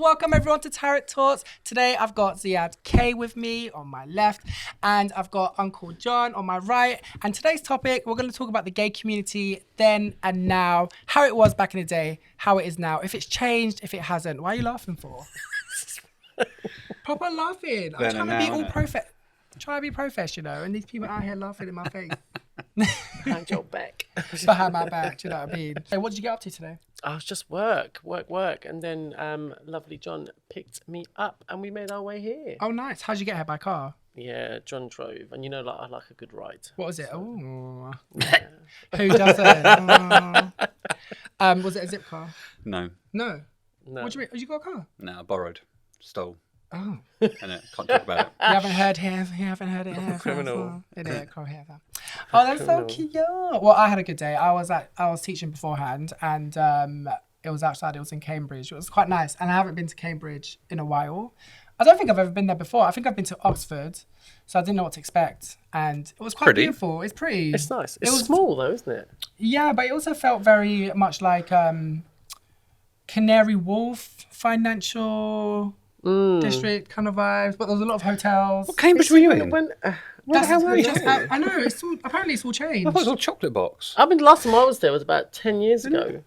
Welcome everyone to Tarek Talks. Today I've got Ziad K with me on my left and I've got Uncle John on my right. And today's topic, we're going to talk about the gay community then and now, how it was back in the day, how it is now, if it's changed, if it hasn't. Why are you laughing for? Proper laughing. I'm trying to be all trying to be professional, and these people out here laughing in my face. Behind your back. Behind my back, do you know what I mean? Hey, what did you get up to today? I was just work. And then lovely John picked me up and we made our way here. Oh, nice. How'd you get here by car? Yeah, John drove. And you know, like I like a good ride. What was it? So. Oh. Who doesn't? Was it a zip car? No. What do you mean? You got a car? No, I borrowed. Stole. Oh. And it can't talk about it. You haven't heard it here. Criminal. Oh, that's so cute. Well, I had a good day. I was teaching beforehand, and it was outside. It was in Cambridge. It was quite nice, and I haven't been to Cambridge in a while. I don't think I've ever been there before. I think I've been to Oxford, so I didn't know what to expect, and it was quite beautiful. It's pretty. It's nice. It was small though, isn't it? Yeah, but it also felt very much like Canary Wharf financial district kind of vibes. But there was a lot of hotels. What Cambridge were you in? Where That's the hell were you? I know. Apparently, it's all changed. I thought it was a chocolate box. I mean, the last time I was there was about 10 years ago.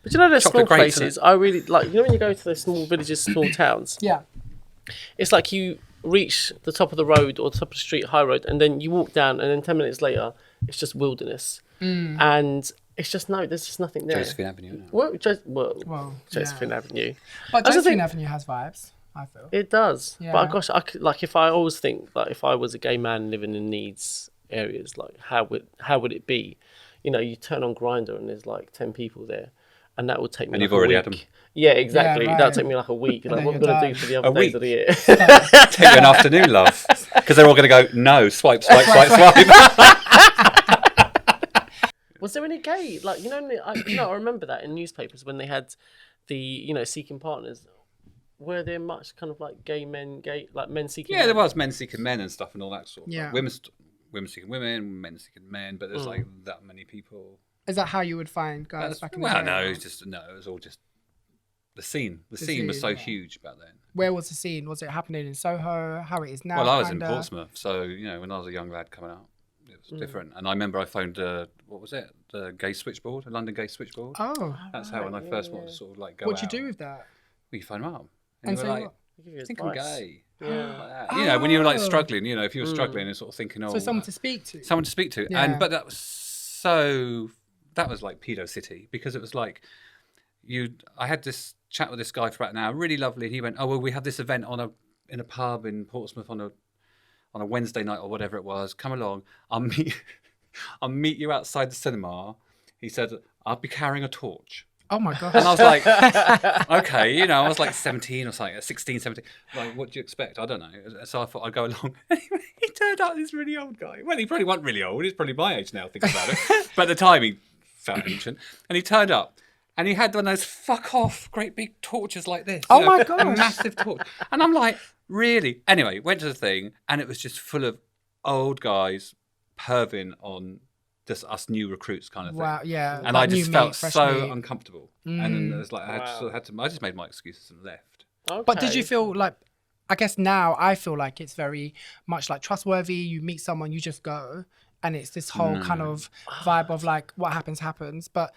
But you know those small Chocolate grapes, places, I really like, you know when you go to those small villages, small towns? Yeah. It's like you reach the top of the road or the top of the street, high road, and then you walk down and then 10 minutes later, it's just wilderness. And it's just, there's just nothing there. Josephine Avenue. No. Well, Josephine Avenue. But Josephine Avenue has vibes, I feel. It does. Yeah. But gosh, if I always think, like, if I was a gay man living in needs areas, like, how would it be? You know, you turn on Grindr and there's like 10 people there. And that would take me. And like you've already a had week. them. Yeah, exactly. Yeah, right. That'll take me like a week. Like, what am I going to do for the other days of the year? Take you an afternoon, love. Because they're all going to go, no, swipe. Was there any gay? Like, I remember that in newspapers when they had the, seeking partners. Were there much kind of like men seeking? Yeah, there was men seeking men and stuff and all that sort of Yeah. Women seeking women, men seeking men, but there's like that many people. Is that how you would find guys back in the day? Well, no, it was all just the scene. The scene was so huge back then. Where was the scene? Was it happening in Soho? How it is now? Well, I was in Portsmouth, so when I was a young lad coming out, it was different. And I remember I phoned what was it? The gay switchboard, a London gay switchboard. Oh, that's how when I first wanted to sort of like go. What'd you do with that? Well, you phone them up, And you say were like, what? I think I'm gay. Yeah. Like that. When you're like struggling, if you were struggling and sort of thinking, So someone to speak to. Someone to speak to, Yeah. but that was like pedo city because it was like I had this chat with this guy for about an hour, really lovely, and he went, oh well, we have this event in a pub in Portsmouth on a Wednesday night or whatever it was. Come along, I'll meet you outside the cinema. He said, I'll be carrying a torch. Oh my gosh. And I was like, okay, I was like 17 or something, 16, 17. Like, what do you expect? I don't know. So I thought I'd go along. He turned out this really old guy. Well, he probably wasn't really old. He's probably my age now, thinking about it. But at the time, he felt ancient. And he turned up. And he had one of those fuck off great big torches like this. Oh my gosh. A massive torch. And I'm like, really? Anyway, went to the thing. And it was just full of old guys perving on just us new recruits kind of thing. Wow, yeah. And like I just felt so uncomfortable. And then it was like, I just made my excuses and left. Okay. But did you feel like, I guess now I feel like it's very much like trustworthy. You meet someone, you just go. And it's this whole kind of vibe of like, what happens. But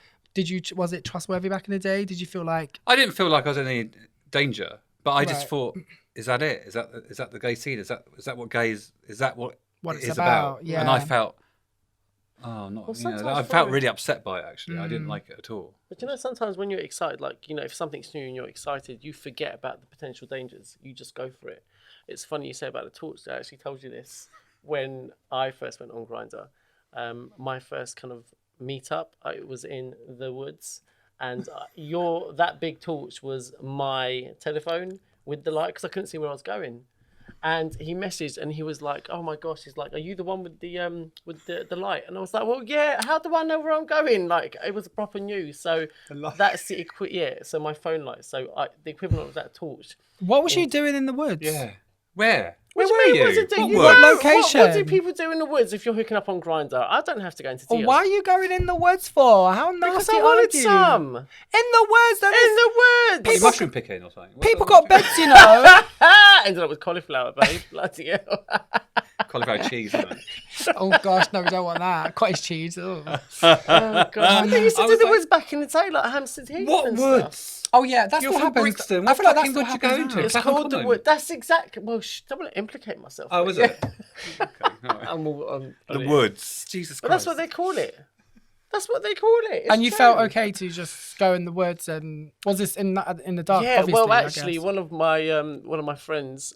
was it trustworthy back in the day? Did you feel like? I didn't feel like I was in any danger. But I just thought, is that it? Is that the gay scene? Is that what gay is? Is that what it's is about? Yeah. And I felt, I felt really upset by it, actually. I didn't like it at all. But sometimes when you're excited, like, if something's new and you're excited, you forget about the potential dangers. You just go for it. It's funny you say about the torch. I actually told you this when I first went on Grindr. My first kind of meetup, I was in the woods, and that big torch was my telephone with the light because I couldn't see where I was going. And he messaged and he was like, oh my gosh, he's like, are you the one with the light? And I was like, well, yeah, how do I know where I'm going? Like, it was proper news. So that's so my phone light. So the equivalent of that torch. What was you doing in the woods? Yeah. Where? What Where do were you mean, you? what do What you- woods? What location? What do people do in the woods if you're hooking up on Grindr? I don't have to go into Well, details. why are you going in the woods for? How nasty Because I are wanted you? some. In the woods. That In is, the woods. What, you mushroom picking or something? people got beds, you know. Ended up with cauliflower, babe. Bloody hell. Cauliflower cheese, isn't it? Oh gosh, no, we don't want that. Cottage cheese. Oh, Oh, God. They used to I do was the like- woods back in the day, like Hampstead Heath What and stuff. woods? oh yeah, that's You're what from happens. Brixton. I What feel like fucking that's what wood you happens going to? now. It's Clapham called the Common. wood. That's exactly. Well, don't want to implicate myself. Oh, but was yeah. it? Okay, all right. I'm all, The yeah. woods. Jesus But Christ. that's what they call it. That's what they call it. It's And you true. felt okay to just go in the woods, and was this in the dark? Yeah, obviously, well, I actually, guess. one of my friends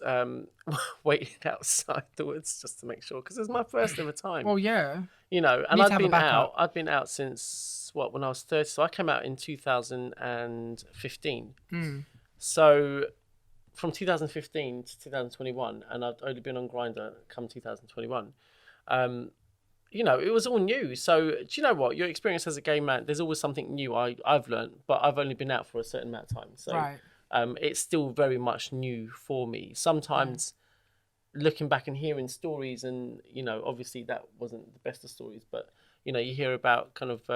waited outside the woods just to make sure, because it was my first ever time. Well, yeah. You know, and Need to I'd have a been backup. out. I'd been out since when I was 30. So I came out in 2015. So from 2015 to 2021, and I'd only been on Grindr come 2021. You know, it was all new. So do you know what? Your experience as a gay man, there's always something new I've learned, but I've only been out for a certain amount of time. So Right. it's still very much new for me. Sometimes looking back and hearing stories, and you know, obviously that wasn't the best of stories, but you know, you hear about kind of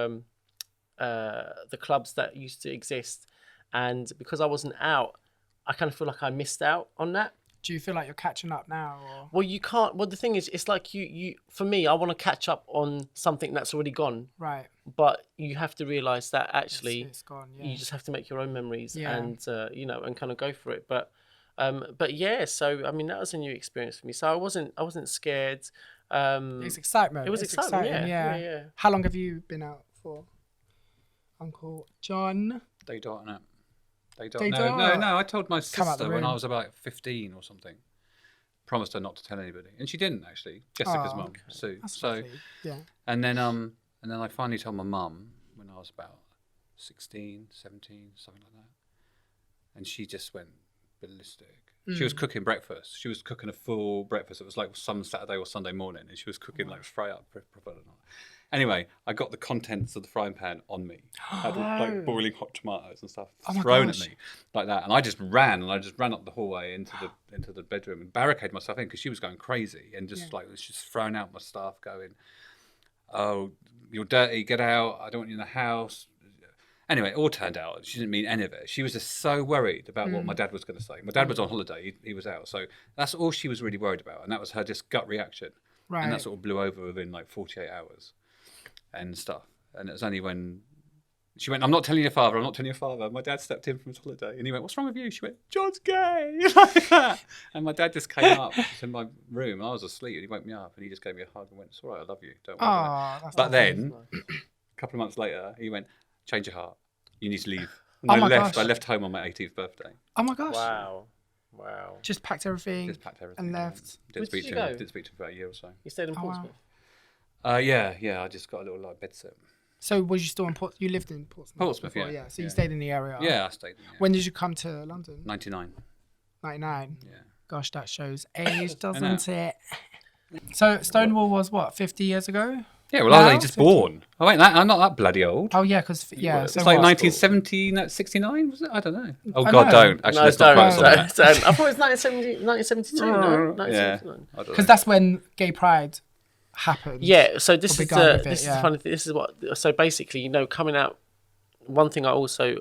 the clubs that used to exist, and because I wasn't out, I kind of feel like I missed out on that. Do you feel like you're catching up now? Or? Well, you can't. Well, the thing is, it's like you. For me, I want to catch up on something that's already gone, Right. but you have to realize that actually It's gone. Yeah. you just have to make your own memories Yeah. and you know, and kind of go for it. But yeah, so I mean, that was a new experience for me. So I wasn't scared. It's excitement. It was It's exciting, exciting, yeah. How long have you been out for, Uncle John? They don't know. They They don't. don't. No. I told my Come out the sister when room. I was about 15 or something. Promised her not to tell anybody, and she didn't actually. Jessica's Oh, mum, okay. Sue. That's So, lovely. Yeah. and then I finally told my mum when I was about 16, 17, something like that, and she just went ballistic. She was cooking breakfast. She was cooking a full breakfast. It was like some Saturday or Sunday morning, and she was cooking like fry up proper. Anyway, I got the contents of the frying pan on me. I had like boiling hot tomatoes and stuff Oh my thrown gosh. at me like that, and I just ran up the hallway into the bedroom and barricaded myself in because she was going crazy and just like was just throwing out my stuff, going, "Oh, you're dirty, get out! I don't want you in the house." Anyway, it all turned out she didn't mean any of it. She was just so worried about what my dad was going to say. My dad was on holiday; he was out, so that's all she was really worried about, and that was her just gut reaction. Right. And that sort of blew over within like 48 hours and stuff. And it was only when she went, "I'm not telling your father, I'm not telling your father." My dad stepped in from his holiday and he went, "What's wrong with you?" She went, "John's gay." Like that. And my dad just came up in my room and I was asleep and he woke me up and he just gave me a hug and went, "It's all right, I love you. Don't worry about it." Oh, that's But lovely. then, a couple of months later, he went, "Change your heart. You need to leave." And Oh I my left. gosh. I left home on my 18th birthday. Oh my gosh. Wow. Just packed everything. Just packed everything. And yeah. left. Didn't Where speak did to you him. go? Didn't speak to him for about a year or so. You stayed in Oh, wow. Portsmouth. Yeah. I just got a little like bed sit. So was you still in Portsmouth? You lived in Portsmouth? Portsmouth, before, yeah. So you Yeah. stayed in the area. Yeah, I stayed there. Yeah. When did you come to London? 99. 99. Yeah. Gosh, that shows age, know. doesn't it? So Stonewall was what, 50 years ago? Yeah, well, I was Now? only just 50? born. I'm not that bloody old. Oh yeah, because yeah, were. so It's like what? 1970, 69, was it? I don't know. Oh, I God, know. don't. Actually, No, let's not quote us on don't. that. I thought it was 1972, no? Yeah. 1979. I don't Because know. that's when Gay Pride happened. Yeah, so this is begun with it, this is yeah. the funny thing. This is what. So basically, you know, coming out. One thing I also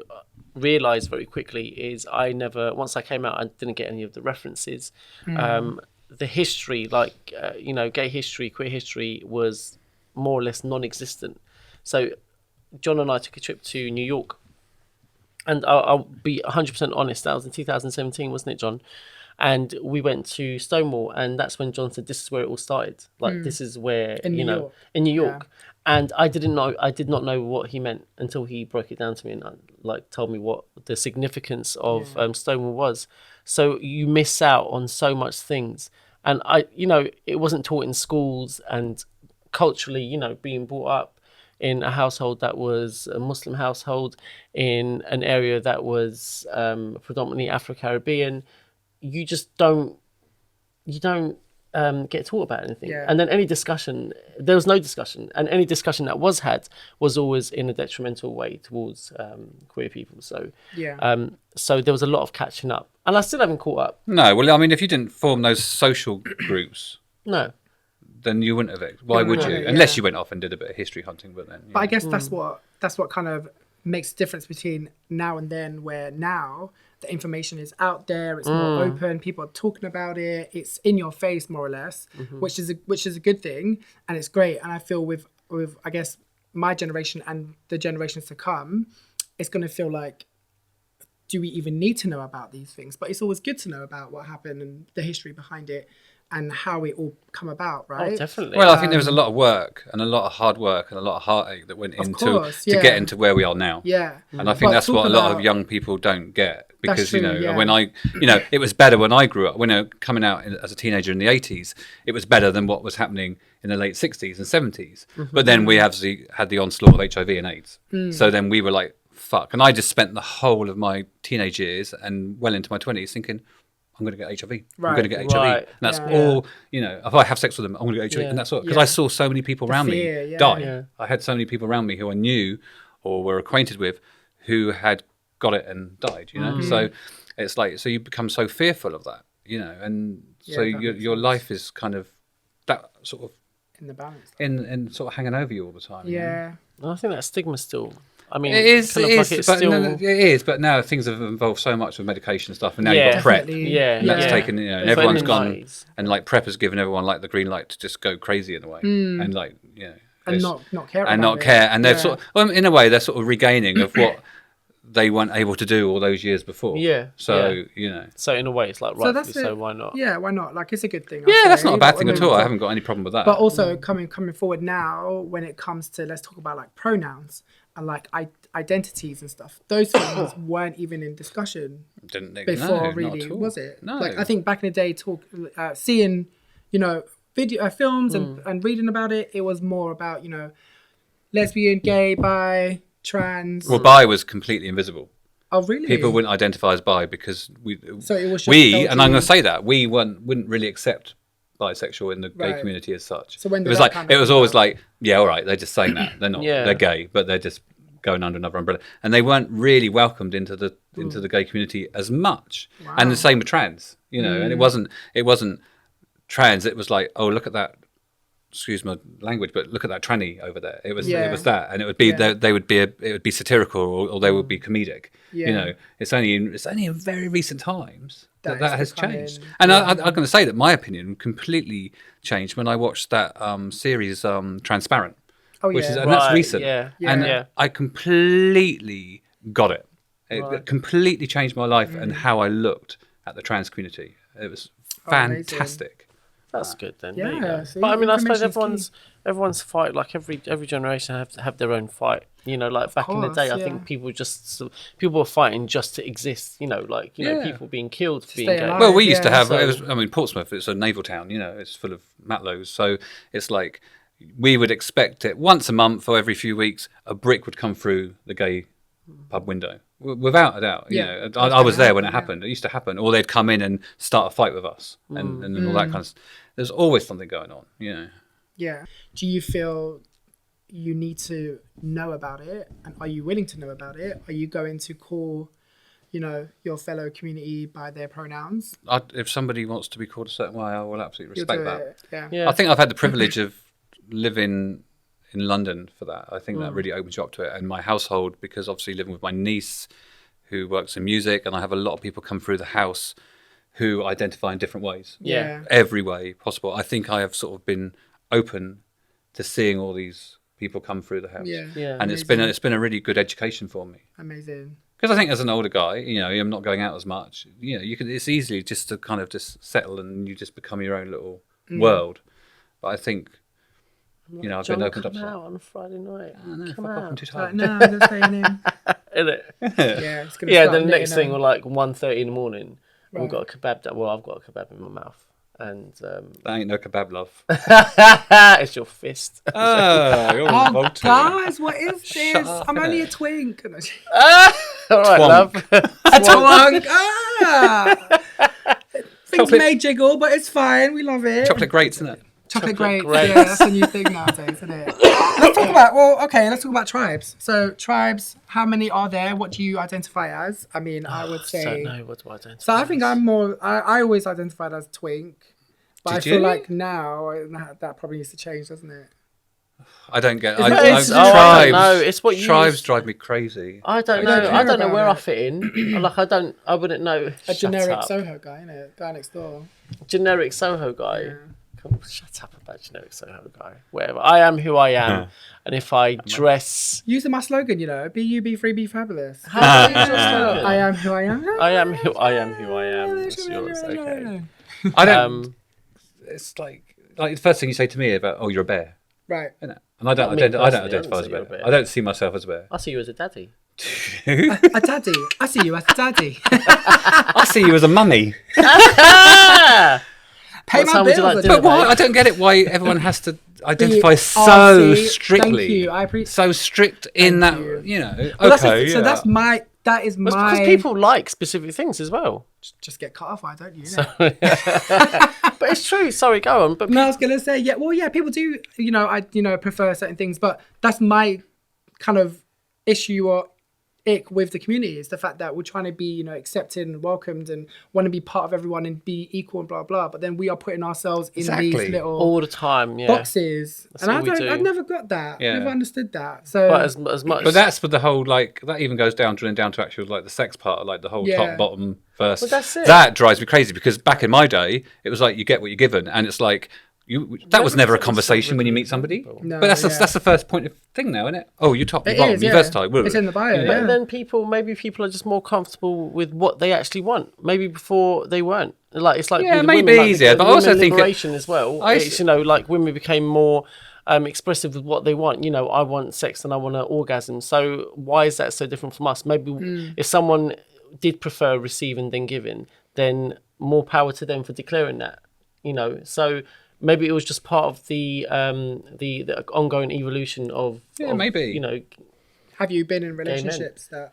realised very quickly is once I came out, I didn't get any of the references. The history, like you know, gay history, queer history, was more or less non-existent. So John and I took a trip to New York, and I'll be 100% honest. That was in 2017, wasn't it, John? And we went to Stonewall, and that's when John said, "This is where it all started. Like this is where In you New know York. in New York." And I did not know what he meant until he broke it down to me and like told me what the significance of Stonewall was. So you miss out on so much things, and it wasn't taught in schools, and culturally, being brought up in a household that was a Muslim household in an area that was predominantly Afro-Caribbean, you don't get taught about anything. Yeah. And then any discussion, there was no discussion, and any discussion that was had was always in a detrimental way towards queer people. So so there was a lot of catching up, and I still haven't caught up. No, well, I mean, if you didn't form those social groups, No. then you wouldn't have. Why would you? Yeah. Unless you went off and did a bit of history hunting, but then. But I guess that's what kind of makes the difference between now and then, where now the information is out there, it's more open, people are talking about it, it's in your face more or less, which is a good thing, and it's great. And I feel with I guess my generation and the generations to come, it's going to feel like, do we even need to know about these things? But it's always good to know about what happened and the history behind it and how it all come about, right? Oh, definitely. Well, I think there was a lot of work and a lot of hard work and a lot of heartache that went into to get into where we are now. Yeah. And I think that's what a lot of young people don't get, because true, when it was better when I grew up, when coming out as a teenager in the 80s, it was better than what was happening in the late 60s and 70s. But then we had the onslaught of HIV and AIDS. So then we were like, fuck. And I just spent the whole of my teenage years and well into my 20s thinking, I'm going to get HIV. I'm going to get HIV. Right. And that's all, if I have sex with them, I'm going to get HIV. And that's all. Because I saw so many people around me die. Yeah. I had so many people around me who I knew or were acquainted with who had got it and died, So it's like, so you become so fearful of that, and so your life is kind of that sort of in the balance. In sort of hanging over you all the time. Yeah. I think that stigma still... I mean, it is, but now things have evolved so much with medication and stuff, and now you've got PrEP. And that's taken, and everyone's gone, and like PrEP has given everyone like the green light to just go crazy in a way, and like, and not care, and they're sort of, well, in a way, they're sort of regaining of what they weren't able to do all those years before. So so in a way, it's like rightfully so why not? Yeah, why not? Like, it's a good thing. That's not a bad thing at all. I haven't got any problem with that. But also coming forward now, when it comes to, let's talk about like pronouns and like identities and stuff, those things weren't even in discussion before, really, was it? No. Like, I think back in the day, seeing, video films and reading about it, it was more about, lesbian, gay, bi, trans. Well, bi was completely invisible. Oh, really? People wouldn't identify as bi because so it was and I'm going to say that we wouldn't really accept bisexual in the gay community as such. So when it was like, it was always like, yeah, all right, they're just saying that they're not, they're gay, but they're just going under another umbrella, and they weren't really welcomed into the gay community as much. Wow. And the same with trans, and it wasn't trans. It was like, oh, look at that. Excuse my language, but look at that tranny over there. It was that, and it would be it would be satirical or they would be comedic. It's only in very recent times that has changed. And I'm going to say that my opinion completely changed when I watched that series Transparent, and that's recent. I completely got it. It completely changed my life and how I looked at the trans community. It was fantastic. That's good then. Yeah. But I mean, I suppose everyone's fight, like every generation have their own fight. Like back in the day, I think people were fighting just to exist. People being killed for being gay. Well, we used to have. Portsmouth. It's a naval town. It's full of matlows. So it's like we would expect it once a month or every few weeks. A brick would come through the gay pub window. Without a doubt, I was there when it happened. It used to happen, or they'd come in and start a fight with us, and all that kind of stuff. There's always something going on, Yeah. Do you feel you need to know about it, and are you willing to know about it? Are you going to call, your fellow community by their pronouns? If somebody wants to be called a certain way, I will absolutely respect that. Yeah. I think I've had the privilege of living in London for that. I think that really opens you up to it, and my household, because obviously living with my niece who works in music, and I have a lot of people come through the house who identify in different ways. Every way possible. I think I have sort of been open to seeing all these people come through the house. And it's been a really good education for me. Amazing. Because I think as an older guy, I'm not going out as much. It's easy just to kind of just settle and you just become your own little world. But I think I've been opened up. Come out on a Friday night. Come out. I'm too tired. No, I'm just saying him. Isn't it? It's gonna then next thing, we're like 1:30 in the morning. Right. We've got a kebab. I've got a kebab in my mouth, and that ain't no kebab, love. It's your fist. Oh, guys, what is this? I'm only a twink. All right, love. Twonk. Things may jiggle, but it's fine. We love it. Chocolate grates, isn't it? Chocolate grapes. Yeah, that's a new thing nowadays, isn't it? Let's talk about tribes. So tribes, how many are there? What do you identify as? I mean, I would say. I don't know what do I identify. So I think I'm more. I always identified as twink, but I feel like now that probably needs to change, doesn't it? I don't get. I tribes. No, it's what you tribes drive me crazy. I don't know. I don't know where I fit in. Like I wouldn't know. A generic Soho guy, innit? Guy next door. Generic Soho guy. Yeah. Come on, shut up about generic Soho guy. Whatever. I am who I am, and if I dress, using my slogan, be you, be free, be fabulous. how do you use your slogan? I am who I am. I am who I am. It's yours, okay. I don't. It's like the first thing you say to me about, "Oh, you're a bear," right? Isn't it? And I don't identify as a bear. I don't see myself as a bear. I see you as a daddy. A daddy. I see you as a daddy. I see you as a mummy. Pay my bills. But why? I don't get it. Why everyone has to identify so strictly? Thank you. I appreciate. So strict in that. Well, Okay. So that's my. That is my. Because people like specific things as well. Just get cut off, why don't you? But it's true. Sorry, go on. But no, I was gonna say people do. I prefer certain things, but that's my kind of issue or ick with the community is the fact that we're trying to be accepted and welcomed and want to be part of everyone and be equal and blah blah, but then we are putting ourselves in these little all the time boxes. That's and I I've never got that. Yeah. Never understood that. So but as much, but that's with the whole that even goes down to actual the sex part, the whole top bottom first. Well, that's it. That drives me crazy because back in my day it was you get what you're given, and it's that was never a conversation when you meet somebody. No, but that's the first point of thing now, isn't it? Oh, you top, you it bottom, is, you versatile. It's in the bio. But then maybe people are just more comfortable with what they actually want. Maybe before they weren't. It's with maybe women, easier. But I also think liberation as well. It's women became more expressive with what they want. I want sex and I want an orgasm. So why is that so different from us? Maybe if someone did prefer receiving than giving, then more power to them for declaring that. So. Maybe it was just part of the ongoing evolution of maybe Have you been in relationships that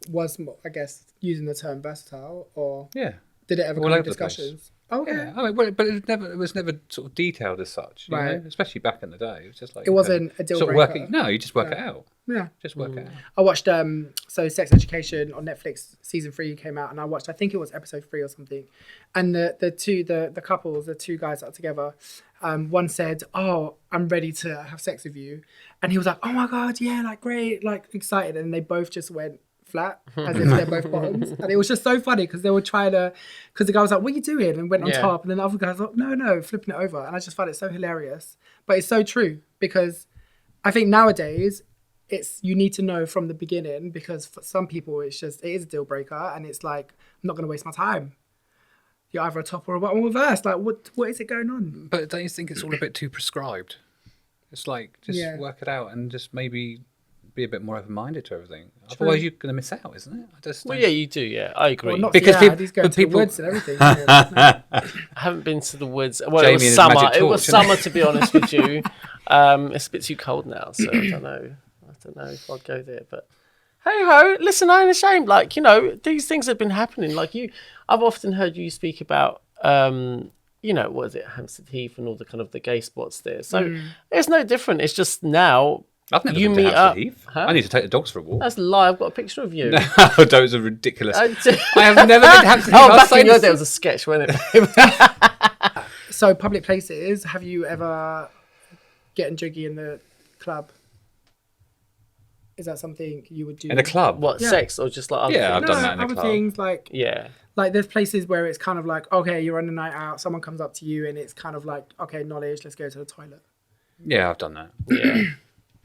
was, I guess, using the term versatile, or did it ever come to discussions? Oh, okay. Yeah. I mean, but it was never sort of detailed as such, right? Especially back in the day, it was just it wasn't a deal breaker. No, you just work it out. Yeah, just work it out. I watched Sex Education on Netflix. Season 3 came out, and I watched. I think it was episode 3 or something. And the couples, the two guys that are together, one said, "Oh, I'm ready to have sex with you," and he was like, "Oh my god, yeah, great, excited," and they both just went flat as if they're both bottoms, and it was just so funny because they were trying to, because the guy was like, "What are you doing?" and went on top, and then the other guy was like, "No, flipping it over," and I just found it so hilarious, but it's so true because I think nowadays you need to know from the beginning, because for some people it is a deal breaker, and it's I'm not going to waste my time. You're either a top or a bottom or reverse. What is it going on? But don't you think it's all a bit too prescribed? It's just work it out and just maybe be a bit more open-minded to everything. True. Otherwise, you're going to miss out, isn't it? Well, yeah, you do. Yeah, I agree. Well, because he's going to the woods and everything. I haven't been to the woods. Well, Jamie it was summer. Torch, it was summer, to be honest with you. It's a bit too cold now, so I don't know. If I'd go there, but hey ho, listen, I ain't ashamed. These things have been happening. I've often heard you speak about, what is it, Hampstead Heath and all the kind of the gay spots there. So it's no different. It's just now. I've never you been meet to up. Hampstead Heath. Huh? I need to take the dogs for a walk. That's a lie. I've got a picture of you. No, those are ridiculous. I have never been to Hampstead Heath. Oh, back in your day, it was a sketch, wasn't it? So public places, have you ever getting jiggy in the club? Is that something you would do in a club? What, sex or just other things? I've done that in a other club. things there's places where it's kind of okay, you're on a night out, someone comes up to you and it's kind of okay, knowledge, let's go to the toilet. Yeah, I've done that.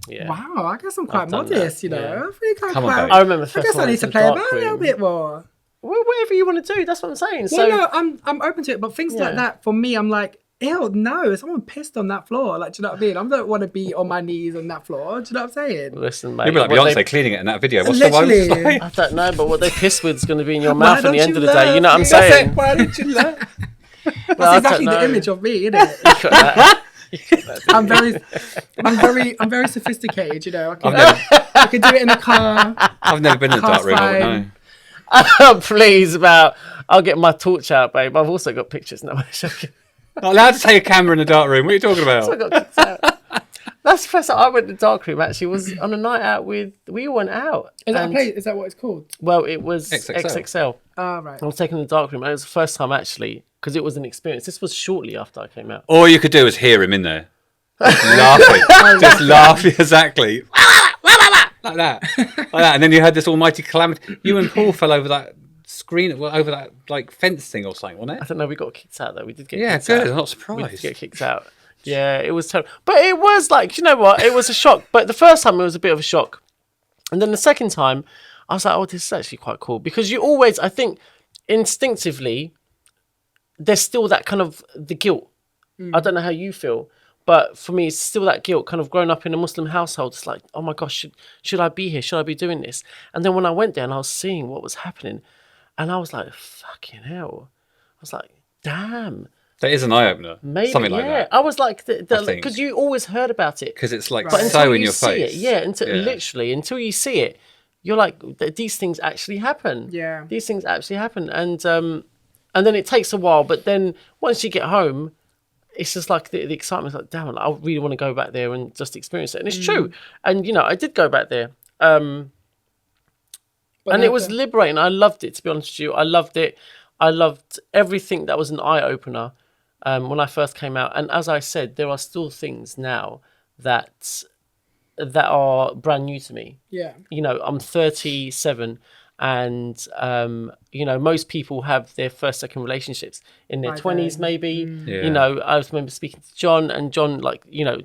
Yeah. Wow, I guess I'm quite modest, I think I remember. I guess I need to play about a little bit more. Well, whatever you want to do, that's what I'm saying. Well, no, I'm open to it, but things like that for me, I'm ew, no, someone pissed on that floor. Do you know what I mean? I don't want to be on my knees on that floor. Do you know what I'm saying? Listen, mate. You'll be like Beyonce cleaning it in that video. What's Literally. the one? I don't know, but what they piss with is going to be in your mouth at the end of the day. You know what I'm saying? Why don't you laugh? That's exactly the image of me, isn't it? I'm very sophisticated. I can do it in a car. I've never been in a dark room. No. Please, I'll get my torch out, babe. I've also got pictures now. Not allowed to take a camera in the dark room. What are you talking about? So I got kicked out. That's the first time I went to Darkroom. Actually, was on a night out with. We all went out. Is that what it's called? Well, it was XXL. XXL. Oh, right. I was taking the Darkroom, and it was the first time actually because it was an experience. This was shortly after I came out. All you could do was hear him in there. Laughing. Just laughing, exactly. Like that. And then you had this almighty calamity. You and Paul fell over that screen, over that like fence thing or something, wasn't it? I don't know. We got kicked out though. We did get Yeah, kicked good. out. I'm not We surprised. did get kicked out. Yeah, it was terrible. But it was like, you know what? It was a shock. But the first time it was a bit of a shock. And then the second time, I was like, oh, this is actually quite cool. Because you always, I think, instinctively, there's still that kind of the guilt. I don't know how you feel. But for me, it's still that guilt, kind of growing up in a Muslim household. It's like, oh my gosh, should I be here? Should I be doing this? And then when I went there and I was seeing what was happening, and I was like, fucking hell. I was like, damn. That is an eye opener. Maybe, something like yeah. that. I was like, think. because you always heard about it. Because it's like But so until in you your see face. it, literally, until you see it, you're like, these things actually happen. Yeah. These things actually happen. And then it takes a while, but then once you get home, it's just like the excitement's like, damn, I really want to go back there and just experience it. And it's true. And, I did go back there. And it was liberating. I loved it, to be honest with you. I loved it. I loved everything that was an eye-opener when I first came out. And as I said, there are still things now that are brand new to me. Yeah. I'm 37 and, most people have their first, second relationships in their 20s, maybe. Yeah. I remember speaking to John, and John,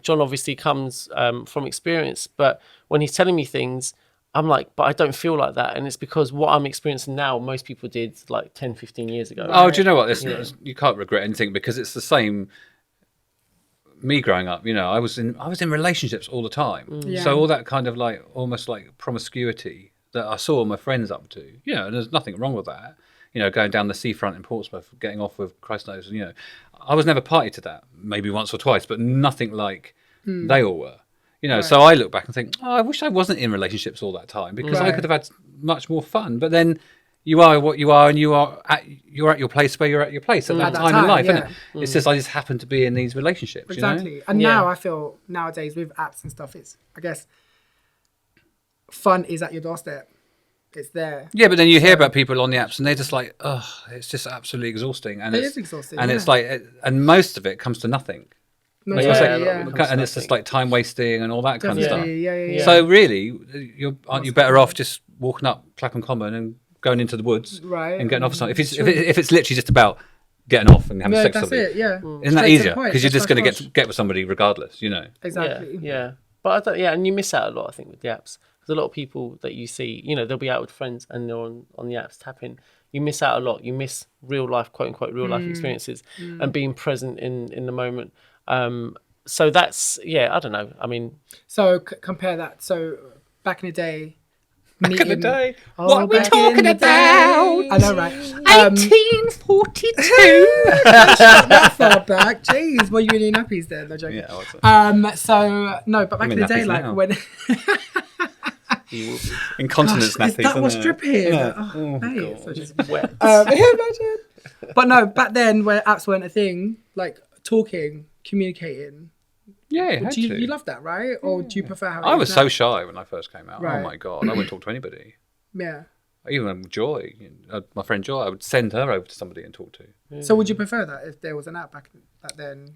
John obviously comes from experience, but when he's telling me things, I'm like, but I don't feel like that. And it's because what I'm experiencing now, most people did like 10, 15 years ago. Oh, do you know what? You can't regret anything because it's the same. Me growing up, I was in relationships all the time. Yeah. So all that kind of like almost like promiscuity that I saw my friends up to, and there's nothing wrong with that. Going down the seafront in Portsmouth, getting off with Christ knows, I was never party to that. Maybe once or twice, but nothing like they all were. Right. So I look back and think, I wish I wasn't in relationships all that time because I Right. could have had much more fun. But then you are what you are, and you're at your place where you're at your place at that time in life, isn't it? It's just I just happen to be in these relationships. Exactly. And now I feel nowadays with apps and stuff, it's, I guess, fun is at your doorstep. It's there. Yeah, but then you hear about people on the apps and they're just like, oh, it's just absolutely exhausting. And It is exhausting, And yeah. it's like, and most of it comes to nothing. No, Like Yeah, you're a saying, lot of it comes to and it's just like time wasting and all that kind of stuff. Definitely, yeah. So really, aren't you better off just walking up Clapham Common and going into the woods Right. and getting off something? If it's literally just about getting off and having No, sex with that's somebody, it, yeah. isn't that Straight to the easier? point, Because you're just that's going rush. to get with somebody regardless, Exactly. Yeah. But I thought, and you miss out a lot, I think, with the apps. Because a lot of people that you see, they'll be out with friends and they're on the apps tapping. You miss out a lot. You miss real life, quote unquote, real life experiences and being present in the moment. So that's, I don't know. I mean, So compare that. So back in the day. Back in the day. Oh, What are we back in talking the day. about? I know, right? 1842. That far back. Jeez, were you in your nappies then? No joking. Yeah, what's that? But back I'm in in the day, nappies like now. when Incontinence Gosh, is nappies. that what's isn't it? dripping here? Yeah. Oh, mate, so just wet. imagine. But no, back then where apps weren't a thing, like talking, communicating. Yeah, it had Do you, to. you love that, right? Or do you prefer how it I is was now? so shy when I first came out. Right. Oh my god, I wouldn't talk to anybody. Yeah. Even Joy, my friend Joy, I would send her over to somebody and talk to. So would you prefer that if there was an app back then?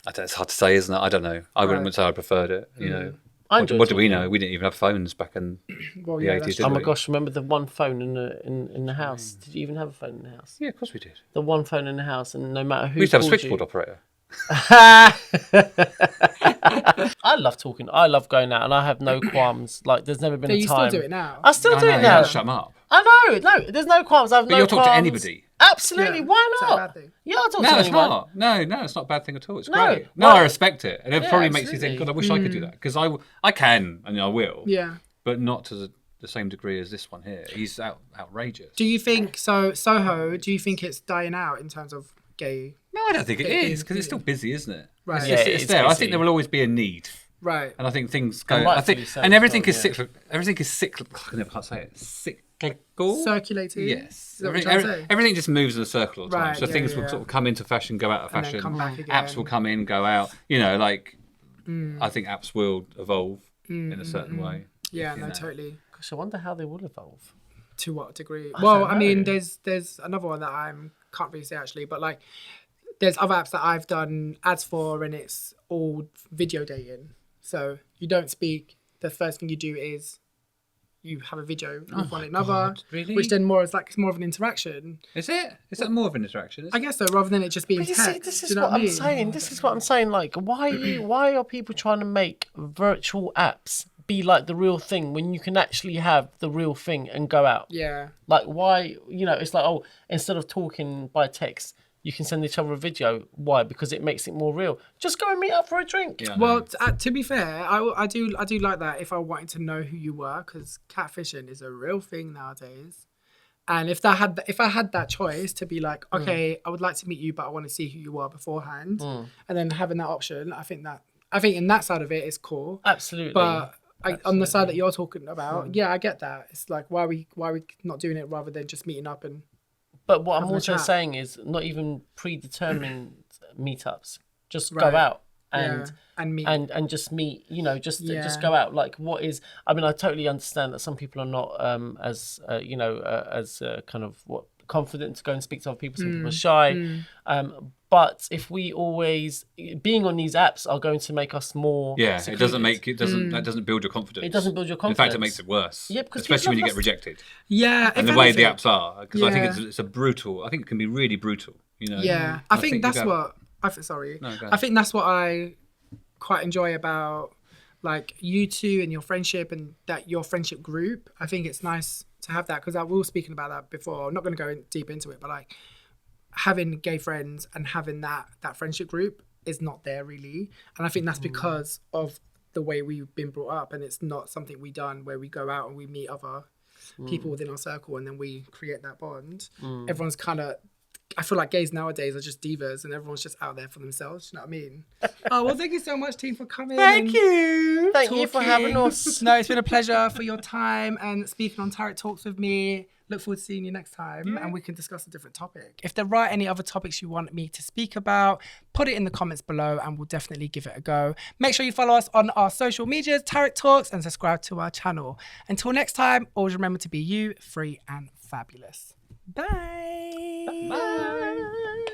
It's hard to say, isn't it? I don't know. I wouldn't say I preferred it. I What, enjoyed what do we talking. know? We didn't even have phones back in Well, the yeah, 80s, that's did Oh we? my gosh, remember the one phone in the house? Did you even have a phone in the house? Yeah, of course we did. The one phone in the house, and no matter who We used to have a called switchboard you, operator. I love talking. I love going out, and I have no qualms. Like, there's never been So a you time. still do it now? I still do I know, it you now. have to shut 'em up. I know. No, there's no qualms. I have But no you'll talk to qualms. anybody. Absolutely. Yeah. Why Is that a not? bad thing? Yeah, I'll talk No, to it's anyone. not. No, it's not a bad thing at all. It's No. great. No, Well, I respect it. And it yeah, probably makes you think, absolutely. God, I wish I could do that. Because I can, and I will. Yeah. But not to the same degree as this one here. He's outrageous. Do you think Soho? Do you think it's dying out in terms of gay? No, I don't think it is, because it's still busy, isn't it? Right. It's, Yeah, just, it's it's there. I busy. think there will always be a need. Right. And I think things go. And I rightfully think, so and as everything well, is yeah. cyclical. Everything is cyclical. I never can't say it. circulating. Yes. Is that what you're trying to say? Everything just moves in a circle all the time. Right, So yeah, things will yeah. sort of come into fashion, go out of And then fashion. come back again. Apps will come in, go out. You know, like I think apps will evolve in a certain way. Yeah, you no, know. totally. Gosh, I wonder how they will evolve. To what degree? I Well, don't I mean, know. there's another one that I can't really say actually, but like there's other apps that I've done ads for, and it's all video dating. So you don't speak. The first thing you do is you have a video with one another, God, really? which then more is like it's more of an interaction. Is it? Is that more of an interaction? Is I it? guess so, rather than it just being But you text. see, this do is you know what I I'm mean? saying. This is what I'm saying. Like, why are people trying to make virtual apps be like the real thing when you can actually have the real thing and go out? Yeah. Like, why? You know, it's like, oh, instead of talking by text, you can send each other a video. Why? Because it makes it more real. Just go and meet up for a drink. Yeah, I Well, know. to be fair, I do like that if I wanted to know who you were, because catfishing is a real thing nowadays. And if I had that choice to be like, okay, I would like to meet you, but I want to see who you are beforehand, and then having that option, I think in that side of it is cool. Absolutely. But on the side that you're talking about, yeah, I get that. It's like why are we not doing it rather than just meeting up and But what I'm having a also chat. saying is not even predetermined meetups. Just Right. go out yeah, and meet. and just meet. You know, just Yeah. go out. Like, what is? I mean, I totally understand that some people are not as kind of confident to go and speak to other people. Some people are shy. But if we always being on these apps are going to make us more Yeah, secluded. that doesn't build your confidence. It doesn't build your In confidence. fact, it makes it worse. Yeah, because especially when you people get have rejected. Yeah, And if the way the anything- apps are, because I think Yeah. it's a brutal. I think it can be really brutal. You know. Yeah, I think you that's go- what sorry. No, go I ahead. think that's what I quite enjoy about like you two and your friendship and that your friendship group. I think it's nice to have that because I was speaking about that before. I'm not going to go deep into it, but like having gay friends and having that friendship group is not there really, and I think that's because of the way we've been brought up, and it's not something we done where we go out and we meet other people within our circle and then we create that bond. Everyone's kind of, I feel like gays nowadays are just divas and everyone's just out there for themselves. You know what I mean? Oh, well, thank you so much, team, for coming. Thank you for having talking. us. No, it's been a pleasure for your time and speaking on Tarek Talks with me. Look forward to seeing you next time and we can discuss a different topic. If there are any other topics you want me to speak about, put it in the comments below and we'll definitely give it a go. Make sure you follow us on our social medias, Tarek Talks, and subscribe to our channel. Until next time, always remember to be you, free and fabulous. Bye. Bye.